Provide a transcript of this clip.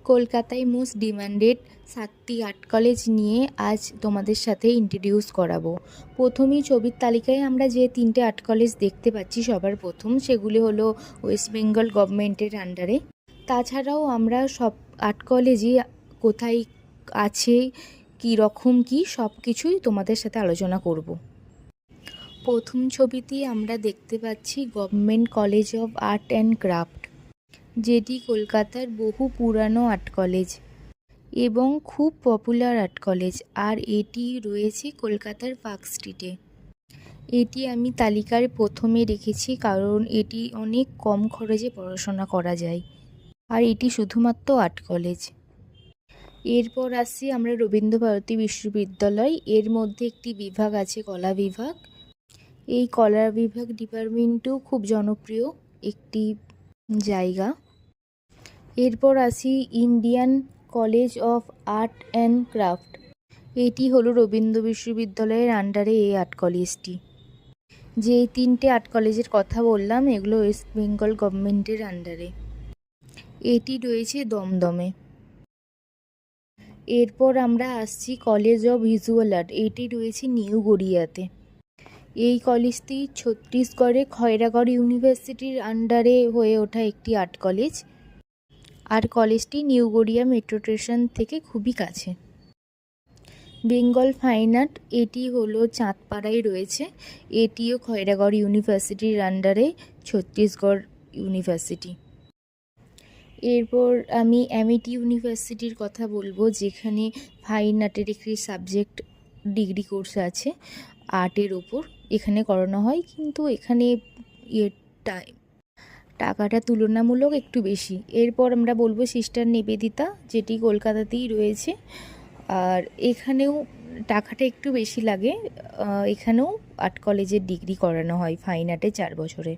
কলকাতায় most demanded 7টি art college নিয়ে আজ তোমাদের সাথে ইন্ট্রোডিউস করাবো। প্রথমেই ছবির তালিকায় আমরা যে 3টে আর্ট কলেজ দেখতে পাচ্ছি সবার প্রথম, সেগুলি হলো ওয়েস্ট বেঙ্গল গভর্নমেন্টের আন্ডারে। তাছাড়াও আমরা সব আর্ট কলেজই কোথায় আছে, কী রকম কী, সব কিছুই তোমাদের সাথে আলোচনা করব। প্রথম ছবিতে আমরা দেখতে পাচ্ছি government college of art and craft, যেটি কলকাতার বহু পুরানো আর্ট কলেজ এবং খুব পপুলার আর্ট কলেজ, আর এটি রয়েছে কলকাতার পার্ক স্ট্রিটে। এটি আমি তালিকার প্রথমে রেখেছি কারণ এটি অনেক কম খরচে পড়াশোনা করা যায়, আর এটি শুধুমাত্র আর্ট কলেজ। এরপর আসছি আমরা রবীন্দ্রভারতী বিশ্ববিদ্যালয়। এর মধ্যে একটি বিভাগ আছে কলা বিভাগ। এই কলা বিভাগ ডিপার্টমেন্টও খুব জনপ্রিয় একটি জায়গা। এরপর আসি Indian college of art and craft. এটি হলো রবীন্দ্র বিশ্ববিদ্যালয়ের আন্ডারে এই আর্ট কলেজটি। যে 3টে আর্ট কলেজের কথা বললাম এগুলো ওয়েস্ট বেঙ্গল গভর্নমেন্টের আন্ডারে। এটি রয়েছে দমদমে। এরপর আমরা আসছি কলেজ অফ ভিজুয়াল আর্ট। এটি রয়েছে নিউ গড়িয়াতে। এই কলেজটি ছত্তিশগড়ে খয়রাগড় ইউনিভার্সিটির আন্ডারে হয়ে ওঠা একটি আর্ট কলেজ, আর কলেজটি নিউ গড়িয়া মেট্রো স্টেশন থেকে খুবই কাছে। বেঙ্গল ফাইন আর্ট, এটি হলো চাঁদপাড়ায় রয়েছে। এটিও খয়রাগড় ইউনিভার্সিটির আন্ডারে ছত্তিশগড় ইউনিভার্সিটি। এরপর আমি অ্যামিটি ইউনিভার্সিটির কথা বলবো, যেখানে ফাইন আর্টের একটি সাবজেক্ট ডিগ্রি কোর্স আছে আর্টের ওপর, এখানে করানো হয়, কিন্তু এখানে টাকাটা তুলনামূলক একটু বেশি। এরপর আমরা বলবো সিস্টার নিবেদিতা, যেটি কলকাতাতেই রয়েছে, আর এখানেও টাকাটা একটু বেশি লাগে। এখানেও আর্ট কলেজের ডিগ্রি করানো হয় ফাইন আর্টে 4 বছরে।